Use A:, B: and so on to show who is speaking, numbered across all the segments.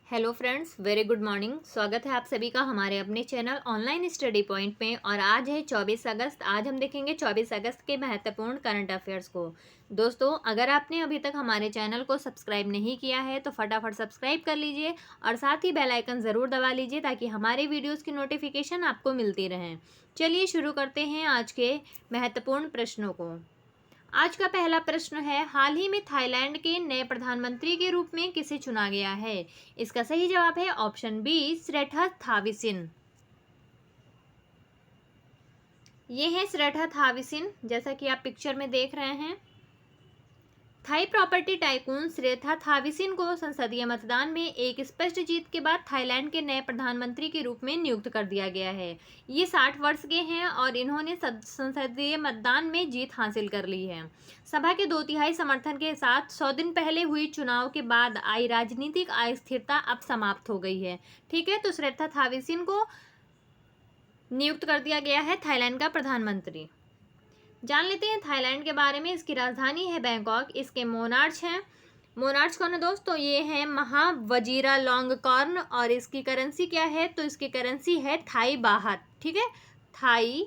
A: Hello friends, very good morning. स्वागत है आप सभी का हमारे अपने चैनल ऑनलाइन स्टडी पॉइंट में। और आज है 24 अगस्त। आज हम देखेंगे 24 अगस्त के महत्वपूर्ण करंट अफेयर्स को। दोस्तों, अगर आपने अभी तक हमारे चैनल को सब्सक्राइब नहीं किया है तो फटाफट सब्सक्राइब कर लीजिए और साथ ही बेल आइकन ज़रूर दबा लीजिए ताकि हमारे वीडियोज़ की नोटिफिकेशन आपको मिलती रहें। चलिए शुरू करते हैं आज के महत्वपूर्ण प्रश्नों को। आज का पहला प्रश्न है, हाल ही में थाईलैंड के नए प्रधानमंत्री के रूप में किसे चुना गया है? इसका सही जवाब है ऑप्शन बी, श्रेठा थाविसिन। ये है श्रेठा थाविसिन, जैसा कि आप पिक्चर में देख रहे हैं। थाई प्रॉपर्टी टाइकून श्रेठा थाविसिन को संसदीय मतदान में एक स्पष्ट जीत के बाद थाईलैंड के नए प्रधानमंत्री के रूप में नियुक्त कर दिया गया है। ये 60 वर्ष के हैं और इन्होंने संसदीय मतदान में जीत हासिल कर ली है। सभा के 2/3 समर्थन के साथ 100 दिन पहले हुई चुनाव के बाद आई राजनीतिक अस्थिरता अब समाप्त हो गई है। ठीक है, तो श्रेठा थाविसिन को नियुक्त कर दिया गया है थाईलैंड का प्रधानमंत्री। जान लेते हैं थाईलैंड के बारे में। इसकी राजधानी है बैंकॉक। इसके मोनार्च हैं। मोनार्च कौन है दोस्तों? ये है महावजीरालोंगकॉर्न। और इसकी करेंसी क्या है? तो इसकी करेंसी है थाई बाहत। ठीक है, थाई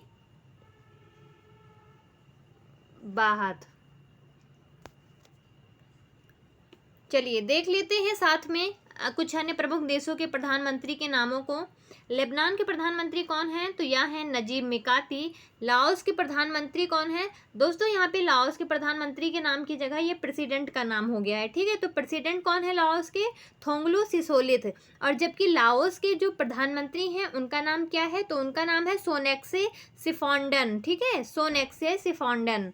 A: बाहत। चलिए देख लेते हैं साथ में कुछ अन्य प्रमुख देशों के प्रधानमंत्री के नामों को। लेबनान के प्रधानमंत्री कौन है? तो यह है नजीब मिकाती। लाओस के प्रधानमंत्री कौन है? दोस्तों, यहाँ पे लाओस के प्रधानमंत्री के नाम की जगह ये प्रेसिडेंट का नाम हो गया है। ठीक है, तो प्रेसिडेंट कौन है लाओस के? थोंगलू सिसोलिथ। और जबकि लाओस के जो प्रधानमंत्री हैं उनका नाम क्या है? तो उनका नाम है सोनेक्से सिफोंडन। ठीक है, सोनेक्से सिफोंडन।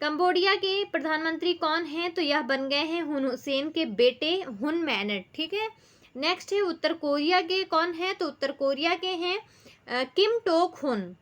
A: कंबोडिया के प्रधानमंत्री कौन हैं? तो यह बन गए हैं हुन हुसैन के बेटे हुन मैनेट। ठीक है, नेक्स्ट है उत्तर कोरिया के कौन है? तो उत्तर कोरिया के हैं किम टोक हुन।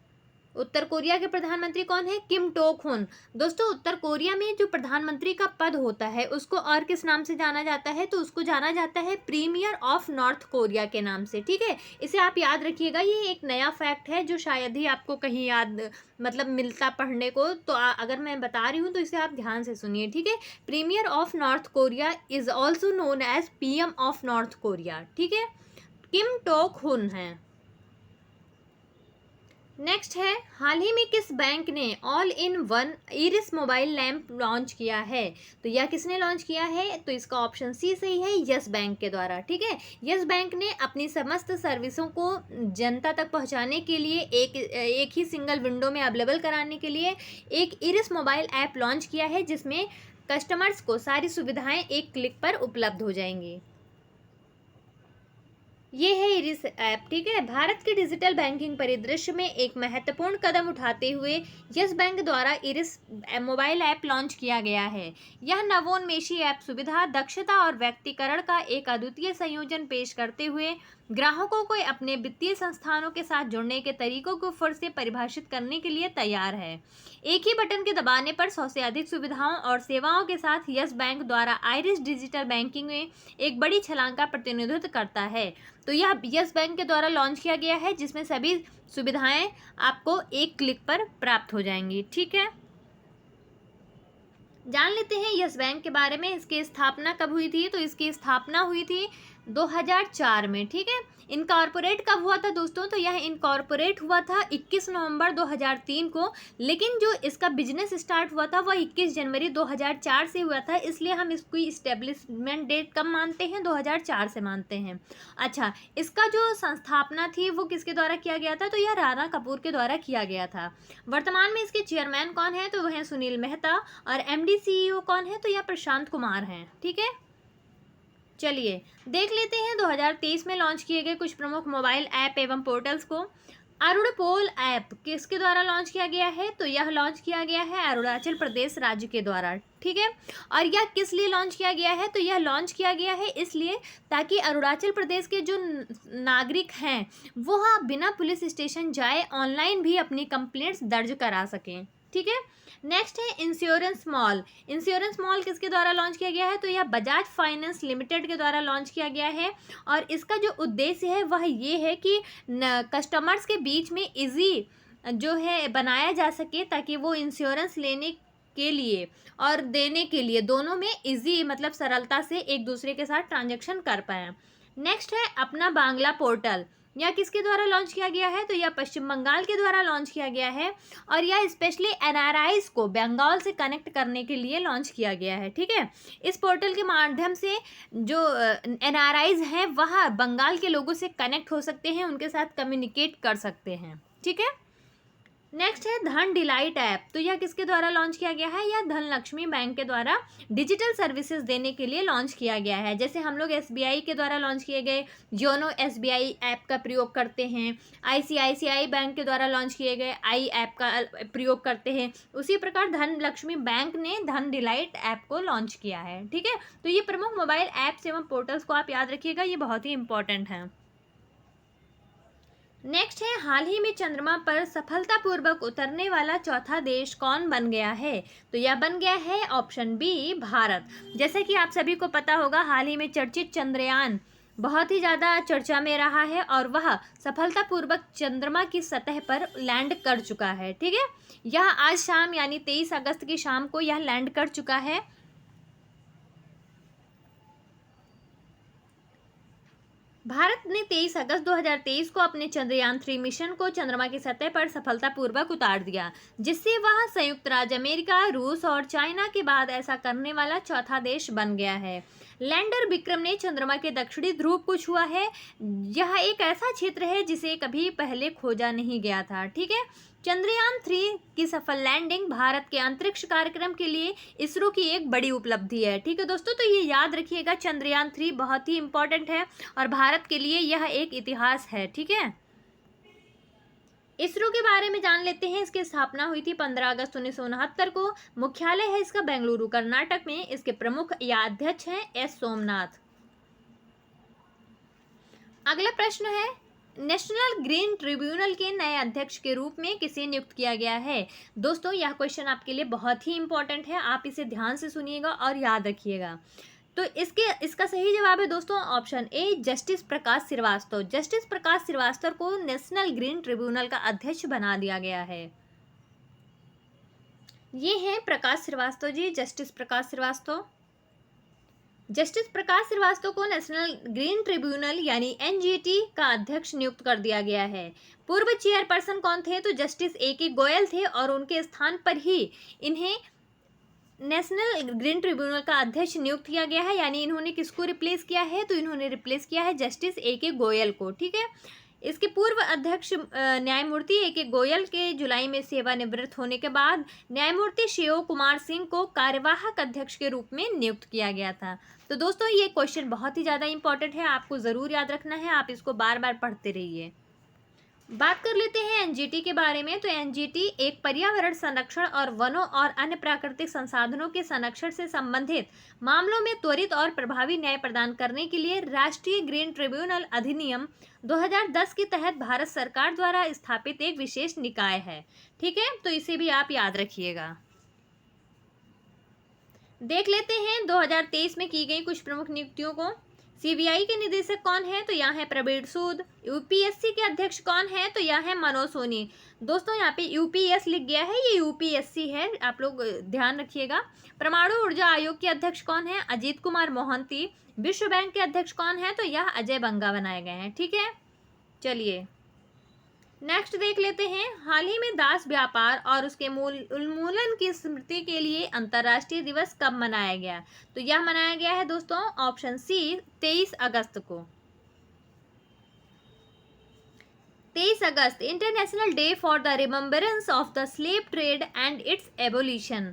A: उत्तर कोरिया के प्रधानमंत्री कौन है? किम टोक हुन। दोस्तों, उत्तर कोरिया में जो प्रधानमंत्री का पद होता है उसको और किस नाम से जाना जाता है? तो उसको जाना जाता है प्रीमियर ऑफ नॉर्थ कोरिया के नाम से। ठीक है, इसे आप याद रखिएगा। ये एक नया फैक्ट है जो शायद ही आपको कहीं याद मिलता पढ़ने को। तो अगर मैं बता रही हूँ तो इसे आप ध्यान से सुनिए। ठीक है, premier of North Korea is also known as PM of North Korea. ठीक है, किम टोक हुन है। नेक्स्ट है, हाल ही में किस बैंक ने all in one iris mobile lamp launch किया है? तो यह किसने लॉन्च किया है? तो इसका ऑप्शन सी सही है, यस बैंक के द्वारा। ठीक है, यस बैंक ने अपनी समस्त सर्विसों को जनता तक पहुंचाने के लिए एक ही सिंगल विंडो में अवेलेबल कराने के लिए एक इरिस मोबाइल ऐप लॉन्च किया है जिसमें कस्टमर्स को सारी सुविधाएं एक क्लिक पर उपलब्ध हो जाएंगी। ये है इरिस ऐप। ठीक है, भारत के डिजिटल बैंकिंग परिदृश्य में एक महत्वपूर्ण कदम उठाते हुए यस बैंक द्वारा इरिस मोबाइल ऐप लॉन्च किया गया है। यह नवोन्मेषी ऐप सुविधा, दक्षता और व्यक्तिकरण का एक अद्वितीय संयोजन पेश करते हुए ग्राहकों को अपने वित्तीय संस्थानों के साथ जुड़ने के तरीकों को फिर से परिभाषित करने के लिए तैयार है। एक ही बटन के दबाने पर 100 से अधिक सुविधाओं और सेवाओं के साथ यस बैंक द्वारा आइरिस डिजिटल बैंकिंग में एक बड़ी छलांग का प्रतिनिधित्व करता है। तो यह यस बैंक के द्वारा लॉन्च किया गया है जिसमें सभी सुविधाएं आपको एक क्लिक पर प्राप्त हो जाएंगी। ठीक है, जान लेते हैं यस बैंक के बारे में। इसकी स्थापना कब हुई थी? तो इसकी स्थापना हुई थी 2004 में। ठीक है, इनकॉर्पोरेट कब हुआ था दोस्तों? तो यह इनकॉर्पोरेट हुआ था 21 नवंबर 2003 को। लेकिन जो इसका बिजनेस स्टार्ट हुआ था वह 21 जनवरी 2004 से हुआ था, इसलिए हम इसकी इस्टेब्लिशमेंट डेट कब मानते हैं? 2004 से मानते हैं। अच्छा, इसका जो संस्थापना थी वो किसके द्वारा किया गया था? तो यह राणा कपूर के द्वारा किया गया था। वर्तमान में इसके चेयरमैन कौन है? तो वह है सुनील मेहता। और एमडी सीईओ कौन है? तो यह प्रशांत कुमार हैं। ठीक है, चलिए देख लेते हैं 2023 में लॉन्च किए गए कुछ प्रमुख मोबाइल ऐप एवं पोर्टल्स को। अरुणपोल ऐप किसके द्वारा लॉन्च किया गया है? तो यह लॉन्च किया गया है अरुणाचल प्रदेश राज्य के द्वारा। ठीक है, और यह किस लिए लॉन्च किया गया है? तो यह लॉन्च किया गया है इसलिए ताकि अरुणाचल प्रदेश के जो नागरिक हैं वो बिना पुलिस स्टेशन जाए ऑनलाइन भी अपनी कंप्लेंट्स दर्ज करा सकें। ठीक है, नेक्स्ट है इंश्योरेंस मॉल। इंश्योरेंस मॉल किसके द्वारा लॉन्च किया गया है? तो यह बजाज फाइनेंस लिमिटेड के द्वारा लॉन्च किया गया है। और इसका जो उद्देश्य है वह ये है कि कस्टमर्स के बीच में इजी जो है बनाया जा सके ताकि वो इंश्योरेंस लेने के लिए और देने के लिए दोनों में इजी मतलब सरलता से एक दूसरे के साथ ट्रांजैक्शन कर पाए। नेक्स्ट है अपना बांग्ला पोर्टल। यह किसके द्वारा लॉन्च किया गया है? तो यह पश्चिम बंगाल के द्वारा लॉन्च किया गया है और यह स्पेशली एनआरआईज को बंगाल से कनेक्ट करने के लिए लॉन्च किया गया है। ठीक है, इस पोर्टल के माध्यम से जो एनआरआईज हैं वह बंगाल के लोगों से कनेक्ट हो सकते हैं, उनके साथ कम्युनिकेट कर सकते हैं। ठीक है, नेक्स्ट है धन डिलाइट ऐप। तो यह किसके द्वारा लॉन्च किया गया है? यह धनलक्ष्मी बैंक के द्वारा डिजिटल सर्विसेज देने के लिए लॉन्च किया गया है। जैसे हम लोग एसबीआई के द्वारा लॉन्च किए गए योनो एसबीआई ऐप का प्रयोग करते हैं, आईसीआईसीआई बैंक के द्वारा लॉन्च किए गए आई ऐप का प्रयोग करते हैं, उसी प्रकार धनलक्ष्मी बैंक ने धन डिलाइट ऐप को लॉन्च किया है। ठीक है, तो ये प्रमुख मोबाइल ऐप्स एवं पोर्टल्स को आप याद रखिएगा, ये बहुत ही इंपॉर्टेंट है। नेक्स्ट है हाल ही में चंद्रमा पर सफलतापूर्वक उतरने वाला चौथा देश कौन बन गया है? तो यह बन गया है ऑप्शन बी भारत। जैसे कि आप सभी को पता होगा, हाल ही में चर्चित चंद्रयान बहुत ही ज़्यादा चर्चा में रहा है और वह सफलतापूर्वक चंद्रमा की सतह पर लैंड कर चुका है। ठीक है, यह आज शाम यानी 23 अगस्त की शाम को यह लैंड कर चुका है। भारत ने 23 अगस्त 2023 को अपने चंद्रयान 3 मिशन को चंद्रमा की सतह पर सफलतापूर्वक उतार दिया, जिससे वह संयुक्त राज्य अमेरिका, रूस और चाइना के बाद ऐसा करने वाला चौथा देश बन गया है। लैंडर विक्रम ने चंद्रमा के दक्षिणी ध्रुव को छुआ है। यह एक ऐसा क्षेत्र है जिसे कभी पहले खोजा नहीं गया था। ठीक है, चंद्रयान 3 की सफल लैंडिंग भारत के अंतरिक्ष कार्यक्रम के लिए इसरो की एक बड़ी उपलब्धि है। ठीक है दोस्तों, तो ये याद रखिएगा, चंद्रयान 3 बहुत ही इंपॉर्टेंट है और भारत के लिए यह एक इतिहास है। ठीक है, इसरो के बारे में जान लेते हैं। इसकी स्थापना हुई थी 15 अगस्त 1969 को। मुख्यालय है इसका बेंगलुरु कर्नाटक में। इसके प्रमुख या अध्यक्ष हैं एस सोमनाथ। अगला प्रश्न है, नेशनल ग्रीन ट्रिब्यूनल के नए अध्यक्ष के रूप में किसे नियुक्त किया गया है? दोस्तों यह क्वेश्चन आपके लिए बहुत ही इंपॉर्टेंट है, आप इसे ध्यान से सुनिएगा और याद रखिएगा। तो इसका सही जवाब है दोस्तों option A, justice Prakash Srivastava. Justice Prakash Srivastava को नेशनल ग्रीन ट्रिब्यूनल का अध्यक्ष बना दिया गया है। ये हैं प्रकाश श्रीवास्तव जी, जस्टिस प्रकाश श्रीवास्तव। जस्टिस प्रकाश श्रीवास्तव को नेशनल ग्रीन ट्रिब्यूनल यानी एनजीटी का अध्यक्ष नियुक्त कर दिया गया है। पूर्व चेयरपर्सन कौन थे? तो जस्टिस ए के गोयल थे और उनके स्थान पर ही इन्हें नेशनल ग्रीन ट्रिब्यूनल का अध्यक्ष नियुक्त किया गया है। यानी इन्होंने किसको रिप्लेस किया है? तो इन्होंने रिप्लेस किया है जस्टिस ए के गोयल को। ठीक है, इसके पूर्व अध्यक्ष न्यायमूर्ति ए के गोयल के जुलाई में सेवानिवृत्त होने के बाद न्यायमूर्ति शिव कुमार सिंह को कार्यवाहक अध्यक्ष के रूप में नियुक्त किया गया था। तो दोस्तों ये क्वेश्चन बहुत ही ज़्यादा इंपॉर्टेंट है, आपको ज़रूर याद रखना है, आप इसको बार बार पढ़ते रहिए। बात कर लेते हैं एनजीटी के बारे में। तो एनजीटी एक पर्यावरण संरक्षण और वनों और अन्य प्राकृतिक संसाधनों के संरक्षण से संबंधित मामलों में त्वरित और प्रभावी न्याय प्रदान करने के लिए राष्ट्रीय ग्रीन ट्रिब्यूनल अधिनियम 2010 के तहत भारत सरकार द्वारा स्थापित एक विशेष निकाय है। ठीक है, तो इसे भी आप याद रखिएगा। देख लेते हैं 2023 में की गई कुछ प्रमुख नियुक्तियों को। सीबीआई के निदेशक कौन है? तो यहाँ है प्रवीण सूद। यूपीएससी के अध्यक्ष कौन है? तो यहाँ है मनोज सोनी। दोस्तों यहाँ पे यूपीएस लिख गया है, ये यूपीएससी है, आप लोग ध्यान रखिएगा। परमाणु ऊर्जा आयोग के अध्यक्ष कौन है? अजीत कुमार मोहंती। विश्व बैंक के अध्यक्ष कौन है? तो यह अजय बंगा बनाए गए हैं। ठीक है, चलिए नेक्स्ट देख लेते हैं। हाल ही में दास व्यापार और उसके उन्मूलन की स्मृति के लिए अंतर्राष्ट्रीय दिवस कब मनाया गया? तो यह मनाया गया है दोस्तों ऑप्शन सी, 23 अगस्त को। 23 अगस्त international day for the remembrance of the slave trade and its abolition.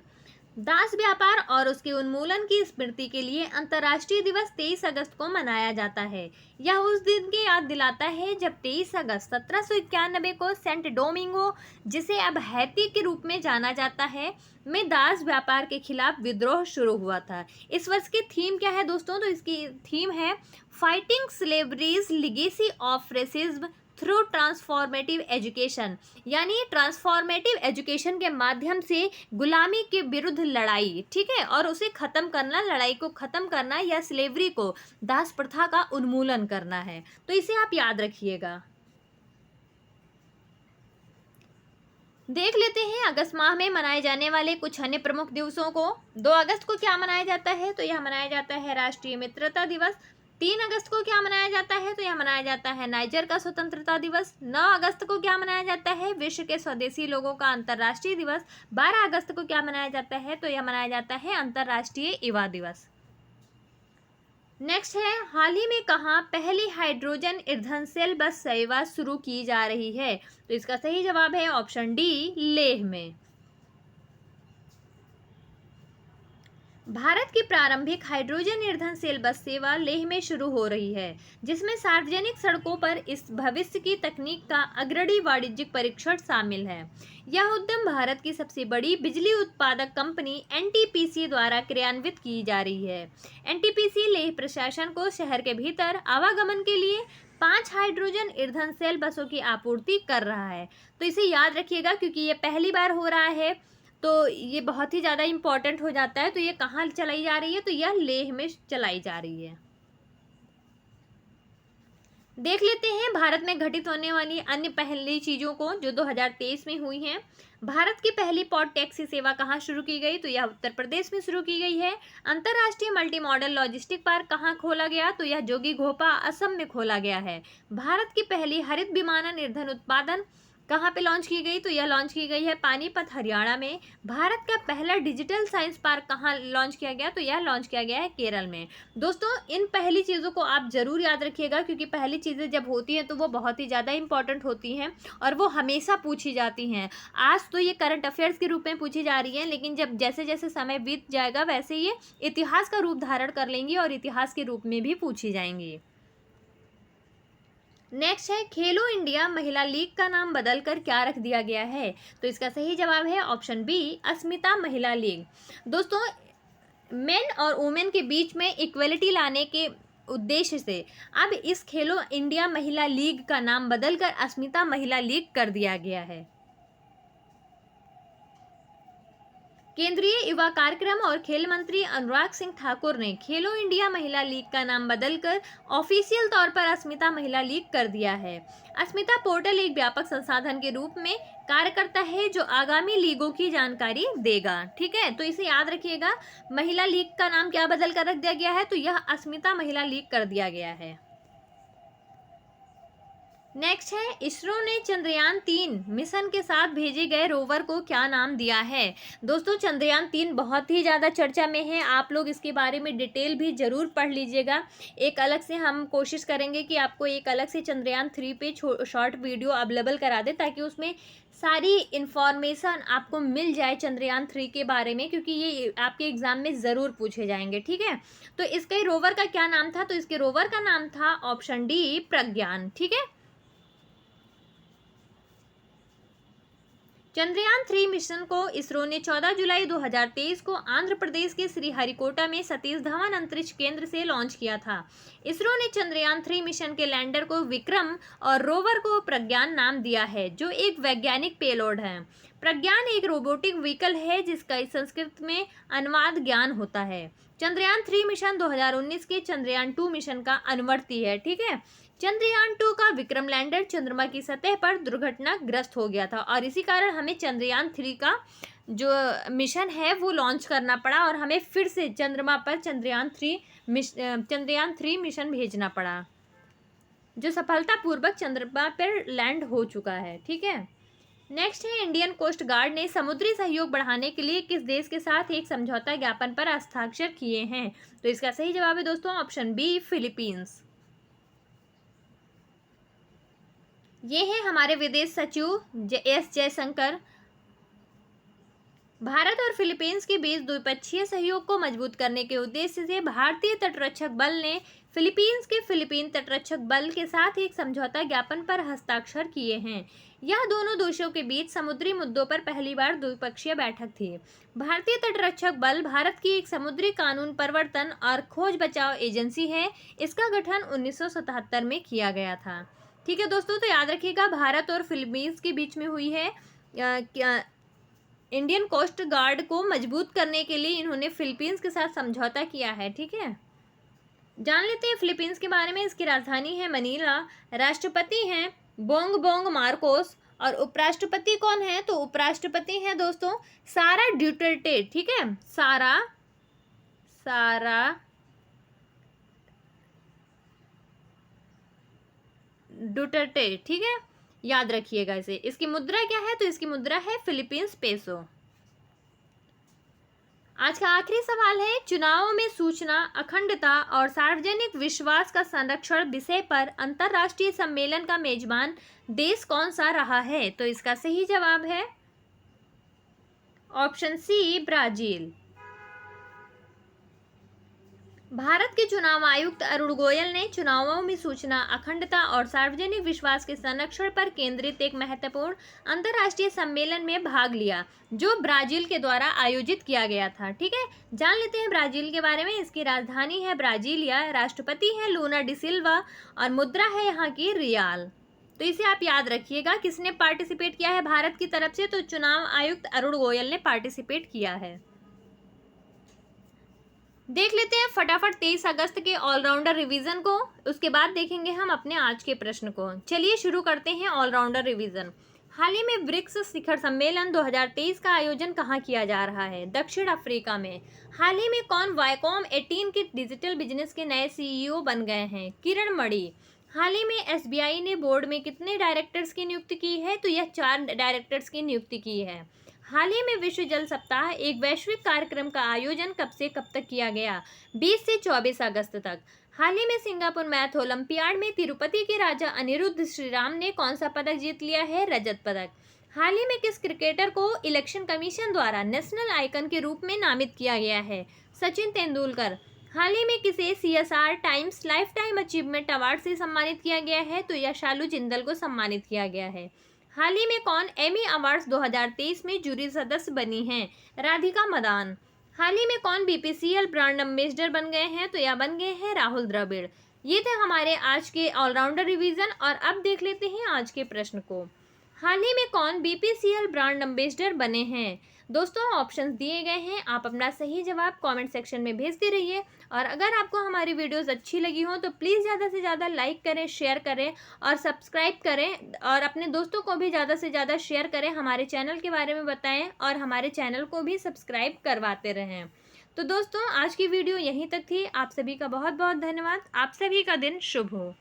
A: दास व्यापार और उसके उन्मूलन की स्मृति के लिए अंतर्राष्ट्रीय दिवस 23 अगस्त को मनाया जाता है। यह उस दिन की याद दिलाता है जब 23 अगस्त 1791 को सेंट डोमिंगो, जिसे अब हैती के रूप में जाना जाता है, में दास व्यापार के खिलाफ विद्रोह शुरू हुआ था। इस वर्ष की थीम क्या है दोस्तों? तो इसकी थीम है fighting slavery's legacy of racism through transformative education. यानी ट्रांसफॉर्मेटिव एजुकेशन के माध्यम से गुलामी के विरुद्ध लड़ाई। ठीक है, और उसे खत्म करना, लड़ाई को खत्म करना या स्लेवरी को, दास प्रथा का उन्मूलन करना है। तो इसे आप याद रखिएगा। देख लेते हैं अगस्त माह में मनाए जाने वाले कुछ अन्य प्रमुख दिवसों को। 2 अगस्त को क्या मनाया जाता है, तो यह मनाया जाता है राष्ट्रीय मित्रता दिवस। 3 अगस्त को क्या मनाया जाता है, तो यह मनाया जाता है नाइजर का स्वतंत्रता दिवस। 9 अगस्त को क्या मनाया जाता है, विश्व के स्वदेशी लोगों का अंतर्राष्ट्रीय दिवस। 12 अगस्त को क्या मनाया जाता है, तो यह मनाया जाता है अंतर्राष्ट्रीय युवा दिवस। नेक्स्ट है, हाल ही में कहाँ पहली हाइड्रोजन ईंधन सेल बस सेवा शुरू की जा रही है, तो इसका सही जवाब है ऑप्शन डी, लेह में। भारत की प्रारंभिक हाइड्रोजन ईंधन सेल बस सेवा लेह में शुरू हो रही है, जिसमें सार्वजनिक सड़कों पर इस भविष्य की तकनीक का अग्रणी वाणिज्यिक परीक्षण शामिल है। यह उद्यम भारत की सबसे बड़ी बिजली उत्पादक कंपनी एनटीपीसी द्वारा क्रियान्वित की जा रही है। एनटीपीसी लेह प्रशासन को शहर के भीतर आवागमन के लिए 5 हाइड्रोजन ईंधन सेल बसों की आपूर्ति कर रहा है। तो इसे याद रखिएगा क्योंकि ये पहली बार हो रहा है, तो ये बहुत ही ज़्यादा इम्पॉर्टेंट हो जाता है। तो ये कहाँ चलाई जा रही है, तो यह लेह में चलाई जा रही है। देख लेते हैं भारत में घटित होने वाली अन्य पहली चीज़ों को जो 2023 में हुई हैं। भारत की पहली पॉड टैक्सी सेवा कहाँ शुरू की गई, तो यह उत्तर प्रदेश में शुरू की गई है। अंतर्राष्ट्रीय मल्टी मॉडल लॉजिस्टिक पार्क कहाँ खोला गया, तो यह जोगीघोपा असम में खोला गया है। भारत की पहली हरित विमानन ईंधन उत्पादन कहाँ पे लॉन्च की गई, तो यह लॉन्च की गई है पानीपत हरियाणा में। भारत का पहला डिजिटल साइंस पार्क कहाँ लॉन्च किया गया, तो यह लॉन्च किया गया है केरल में। दोस्तों इन पहली चीज़ों को आप ज़रूर याद रखिएगा क्योंकि पहली चीज़ें जब होती हैं तो वो बहुत ही ज़्यादा इंपॉर्टेंट होती हैं और वो हमेशा पूछी जाती हैं। आज तो ये करंट अफेयर्स के रूप में पूछी जा रही हैं, लेकिन जब जैसे जैसे समय बीत जाएगा वैसे ये इतिहास का रूप धारण कर लेंगी और इतिहास के रूप में भी पूछी जाएंगी। नेक्स्ट है, खेलो इंडिया महिला लीग का नाम बदलकर क्या रख दिया गया है, तो इसका सही जवाब है ऑप्शन बी, अस्मिता महिला लीग। दोस्तों मेन और वुमेन के बीच में इक्वलिटी लाने के उद्देश्य से अब इस खेलो इंडिया महिला लीग का नाम बदलकर अस्मिता महिला लीग कर दिया गया है। केंद्रीय युवा कार्यक्रम और खेल मंत्री अनुराग सिंह ठाकुर ने खेलो इंडिया महिला लीग का नाम बदलकर ऑफिशियल तौर पर अस्मिता महिला लीग कर दिया है। अस्मिता पोर्टल एक व्यापक संसाधन के रूप में कार्य करता है जो आगामी लीगों की जानकारी देगा। ठीक है, तो इसे याद रखिएगा। महिला लीग का नाम क्या बदल कर रख दिया गया है, तो यह अस्मिता महिला लीग कर दिया गया है। नेक्स्ट है, इसरो ने चंद्रयान 3 मिशन के साथ भेजे गए रोवर को क्या नाम दिया है। दोस्तों चंद्रयान 3 बहुत ही ज़्यादा चर्चा में है, आप लोग इसके बारे में डिटेल भी ज़रूर पढ़ लीजिएगा। एक अलग से हम कोशिश करेंगे कि आपको एक अलग से चंद्रयान 3 पे शॉर्ट वीडियो अवेलेबल करा दे ताकि उसमें सारी इन्फॉर्मेशन आपको मिल जाए चंद्रयान 3 के बारे में, क्योंकि ये आपके एग्जाम में ज़रूर पूछे जाएंगे। ठीक है, तो इसके रोवर का क्या नाम था, तो इसके रोवर का नाम था ऑप्शन डी, प्रज्ञान। ठीक है, चंद्रयान 3 मिशन को इसरो ने 14 जुलाई 2023 को आंध्र प्रदेश के श्रीहरिकोटा में सतीश धवन अंतरिक्ष केंद्र से लॉन्च किया था। इसरो ने चंद्रयान 3 मिशन के लैंडर को विक्रम और रोवर को प्रज्ञान नाम दिया है, जो एक वैज्ञानिक पेलोड है। प्रज्ञान एक रोबोटिक व्हीकल है जिसका संस्कृत में अनुवाद ज्ञान होता है। चंद्रयान 3 मिशन 2019 के चंद्रयान 2 मिशन का अनुवर्ती है। ठीक है, चंद्रयान 2 का विक्रम लैंडर चंद्रमा की सतह पर दुर्घटनाग्रस्त हो गया था और इसी कारण हमें चंद्रयान 3 का जो मिशन है वो लॉन्च करना पड़ा और हमें फिर से चंद्रमा पर चंद्रयान 3 मिशन भेजना पड़ा, जो सफलतापूर्वक चंद्रमा पर लैंड हो चुका है। ठीक है, नेक्स्ट है, इंडियन कोस्ट गार्ड ने समुद्री सहयोग बढ़ाने के लिए किस देश के साथ एक समझौता ज्ञापन पर हस्ताक्षर किए हैं, तो इसका सही जवाब है दोस्तों ऑप्शन बी, फिलीपींस। ये है हमारे विदेश सचिव एस जयशंकर। भारत और फिलीपींस के बीच द्विपक्षीय सहयोग को मजबूत करने के उद्देश्य से भारतीय तटरक्षक बल ने फिलीपींस के फिलीपीन तटरक्षक बल के साथ एक समझौता ज्ञापन पर हस्ताक्षर किए हैं। यह दोनों देशों के बीच समुद्री मुद्दों पर पहली बार द्विपक्षीय बैठक थी। भारतीय तटरक्षक बल भारत की एक समुद्री कानून प्रवर्तन और खोज बचाव एजेंसी है। इसका गठन 1977 में किया गया था। ठीक है दोस्तों, तो याद रखिएगा भारत और फिलीपींस के बीच में हुई है इंडियन कोस्ट गार्ड को मजबूत करने के लिए इन्होंने फिलीपींस के साथ समझौता किया है। ठीक है, जान लेते हैं फिलीपींस के बारे में। इसकी राजधानी है मनीला, राष्ट्रपति हैं बोंग बोंग मार्कोस और उपराष्ट्रपति कौन है? तो उपराष्ट्रपति हैं दोस्तों सारा ड्यूटर्टे, ठीक है, सारा डुटर्टे, ठीक है, याद रखिएगा इसे। इसकी मुद्रा क्या है? तो इसकी मुद्रा है फिलीपींस पेसो। आज का आखिरी सवाल है, चुनावों में सूचना अखंडता और सार्वजनिक विश्वास का संरक्षण विषय पर अंतर्राष्ट्रीय सम्मेलन का मेजबान देश कौन सा रहा है? तो इसका सही जवाब है ऑप्शन सी, ब्राजील। भारत के चुनाव आयुक्त अरुण गोयल ने चुनावों में सूचना अखंडता और सार्वजनिक विश्वास के संरक्षण पर केंद्रित एक महत्वपूर्ण अंतर्राष्ट्रीय सम्मेलन में भाग लिया जो ब्राजील के द्वारा आयोजित किया गया था। ठीक है, जान लेते हैं ब्राजील के बारे में। इसकी राजधानी है ब्राजीलिया, राष्ट्रपति है लूना डी सिल्वा और मुद्रा है यहाँ की रियाल। तो इसे आप याद रखिएगा। किसने पार्टिसिपेट किया है भारत की तरफ से? तो चुनाव आयुक्त अरुण गोयल ने पार्टिसिपेट किया है। देख लेते हैं फटाफट 23 अगस्त के ऑलराउंडर रिवीजन को, उसके बाद देखेंगे हम अपने आज के प्रश्न को। चलिए शुरू करते हैं ऑलराउंडर रिवीजन। हाल ही में ब्रिक्स शिखर सम्मेलन 2023 का आयोजन कहाँ किया जा रहा है? दक्षिण अफ्रीका में। हाल ही में कौन वायकॉम 18 के डिजिटल बिजनेस के नए सीईओ बन गए हैं? किरण मणि। हाल ही में एसबीआई ने बोर्ड में कितने डायरेक्टर्स की नियुक्ति की है? तो यह 4 डायरेक्टर्स की नियुक्ति की है। हाल ही में विश्व जल सप्ताह एक वैश्विक कार्यक्रम का आयोजन कब से कब तक किया गया? 20 से 24 अगस्त तक। हाल ही में सिंगापुर मैथ ओलंपियाड में तिरुपति के राजा अनिरुद्ध श्रीराम ने कौन सा पदक जीत लिया है? रजत पदक। हाल ही में किस क्रिकेटर को इलेक्शन कमीशन द्वारा नेशनल आइकन के रूप में नामित किया गया है? सचिन तेंदुलकर। हाल ही में किसे CSR times life time achievement award से सम्मानित किया गया है? तो यह शालू जिंदल को सम्मानित किया गया है। हाल ही में कौन एमी अवार्ड्स 2023 में जूरी सदस्य बनी हैं? राधिका मदान। हाल ही में कौन BPCL ब्रांड एम्बेसडर बन गए हैं? तो यह बन गए हैं राहुल द्रविड़। ये थे हमारे आज के ऑलराउंडर रिवीजन। और अब देख लेते हैं आज के प्रश्न को। हाल ही में कौन BPCL ब्रांड एम्बेसडर बने हैं? दोस्तों ऑप्शंस दिए गए हैं, आप अपना सही जवाब कमेंट सेक्शन में भेजते रहिए। और अगर आपको हमारी वीडियोस अच्छी लगी हो तो प्लीज़ ज़्यादा से ज़्यादा लाइक करें, शेयर करें और सब्सक्राइब करें और अपने दोस्तों को भी ज़्यादा से ज़्यादा शेयर करें, हमारे चैनल के बारे में बताएं और हमारे चैनल को भी सब्सक्राइब करवाते रहें। तो दोस्तों आज की वीडियो यहीं तक थी। आप सभी का बहुत बहुत धन्यवाद। आप सभी का दिन शुभ हो।